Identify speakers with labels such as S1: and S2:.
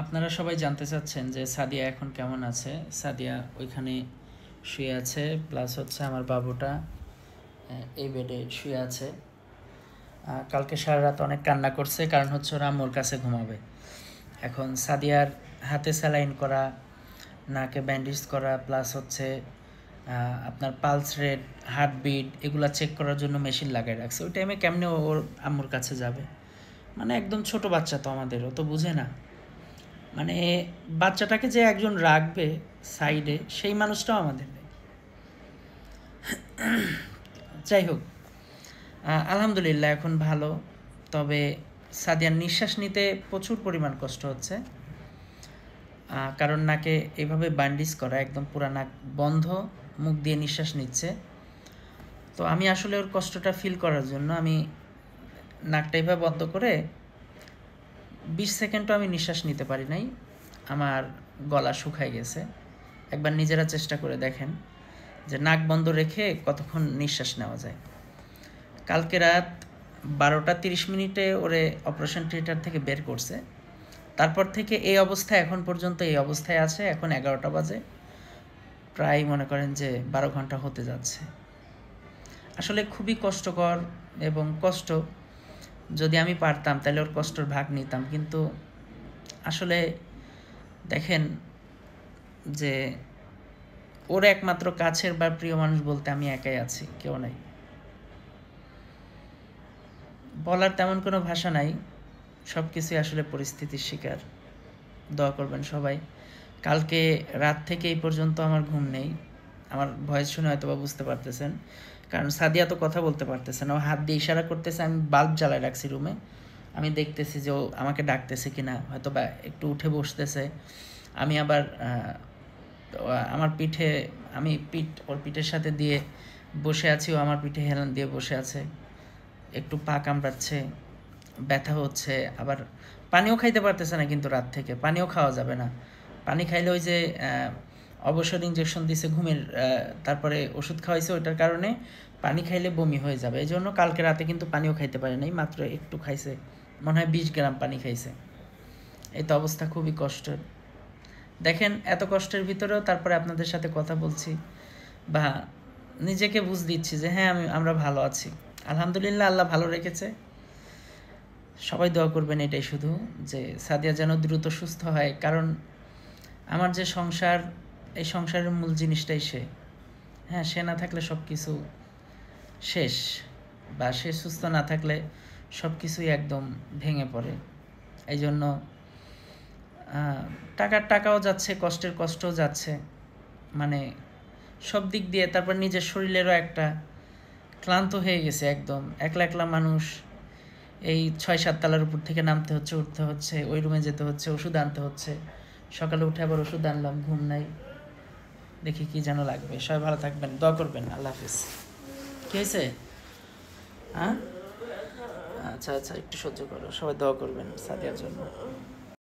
S1: আপনারা সবাই জানতে চাচ্ছেন যে সাদিয়া এখন কেমন আছে। সাদিয়া ওইখানে শুয়ে আছে, প্লাস হচ্ছে আমার বাবুটা এই বেডে শুয়ে আছে। কালকে সারা রাত অনেক কান্না করছে, কারণ হচ্ছে ওরা আম্মুর কাছে ঘুমাবে। এখন সাদিয়ার হাতে স্যালাইন করা, নাকে ব্যান্ডেজ করা, প্লাস হচ্ছে আপনার পালস রেট, হার্টবিট এগুলা চেক করার জন্য মেশিন লাগাই রাখছে। ওই টাইমে কেমনে ওর আম্মুর কাছে যাবে? মানে একদম ছোট বাচ্চা তো, আমাদের ও তো বুঝে না। মানে বাচ্চাটাকে যে একজন রাখবে সাইডে, সেই মানুষটাও আমাদের নেই। যাই হোক, আলহামদুলিল্লাহ এখন ভালো। তবে সাদিয়ার নিঃশ্বাস নিতে প্রচুর পরিমাণ কষ্ট হচ্ছে, কারণ নাকে এভাবে ব্যান্ডেজ করা, একদম পুরা নাক বন্ধ, মুখ দিয়ে নিঃশ্বাস নিচ্ছে। তো আমি আসলে ওর কষ্টটা ফিল করার জন্য আমি নাকটা এভাবে বন্ধ করে 20 সেকেন্ডও আমি নিঃশ্বাস নিতে পারি নাই। আমার গলা শুকায় গেছে। একবার নিজেরা চেষ্টা করে দেখেন যে নাক বন্ধ রেখে কতক্ষণ নিঃশ্বাস নেওয়া যায়। কালকে রাত 12টা 30 মিনিটে ওরে অপারেশন থিয়েটার থেকে বের করছে। তারপর থেকে এই অবস্থায়, এখন পর্যন্ত এই অবস্থায় আছে। এখন 11টা বাজে, প্রায় মনে করেন যে 12 ঘন্টা হতে যাচ্ছে। আসলে খুবই কষ্টকর এবং কষ্ট। যদি আমি পারতাম তাহলে ওর কষ্টর ভাগ নিতাম, কিন্তু আসলে দেখেন যে ওর একমাত্র কাছের বা প্রিয় মানুষ বলতে আমি একাই আছি, কেউ নাই। বলার তেমন কোনো ভাষা নাই। সব কিছুই আসলে পরিস্থিতির শিকার। দোয়া করবেন সবাই। কালকে রাত থেকে এই পর্যন্ত আমার ঘুম নেই। আমার ভয়েস শুনে হয়তো বা বুঝতে পারতেছেন, কারণ সাদিয়া তো কথা বলতে পারতেছে না। ও হাত দিয়ে ইশারা করতেছে, আমি বাল্ব জ্বালায় রাখছি রুমে। আমি দেখতেছি যে ও আমাকে ডাকতেছে কিনা, হয়তো বা একটু উঠে বসতেছে। আমি আবার আমার পিঠে, আমি ওর পিঠের সাথে দিয়ে বসে আছি, ও আমার পিঠে হেলান দিয়ে বসে আছে। একটু পা কামড়াচ্ছে, ব্যথা হচ্ছে। আবার পানিও খাইতে পারতেছে না, কিন্তু রাত থেকে পানিও খাওয়া যাবে না। পানি খাইলে ওই যে অবসর ইঞ্জেকশন দিছে ঘুমের, তারপরে ওষুধ খাওয়াইছে, ওইটার কারণে পানি খাইলে বমি হয়ে যাবে। এই জন্য কালকে রাতে কিন্তু পানিও খাইতে পারে নাই, মাত্র একটু খাইছে, মনে হয় 20 গ্রাম পানি খাইছে। এই তো অবস্থা, খুবই কষ্টের। দেখেন এত কষ্টের ভিতরেও তারপরে আপনাদের সাথে কথা বলছি, বা নিজেকে বুঝ দিচ্ছি যে হ্যাঁ আমরা ভালো আছি। আলহামদুলিল্লাহ, আল্লাহ ভালো রেখেছে। সবাই দোয়া করবেন এটাই শুধু, যে সাদিয়া যেন দ্রুত সুস্থ হয়। কারণ আমার যে সংসার, এই সংসারের মূল জিনিসটাই সে। হ্যাঁ, সে না থাকলে সব কিছু শেষ, বা সে সুস্থ না থাকলে সব কিছুই একদম ভেঙে পড়ে। এই জন্য টাকাও যাচ্ছে, কষ্টের কষ্টও যাচ্ছে, মানে সব দিক দিয়ে। তারপর নিজের শরীরেরও একটা ক্লান্ত হয়ে গেছে একদম। একলা একলা মানুষ, এই 6-7 তলার উপর থেকে নামতে হচ্ছে, উঠতে হচ্ছে, ওই রুমে যেতে হচ্ছে, ওষুধ আনতে হচ্ছে। সকালে উঠে আবার ওষুধ আনলাম, ঘুম নাই, দেখি কি যেন লাগবে। সবাই ভালো থাকবেন, দোয়া করবেন। আল্লাহ হাফিজ। কী হয়েছে? হ্যাঁ, আচ্ছা আচ্ছা, একটু সহ্য করো। সবাই দোয়া করবেন সাদিয়ার জন্য।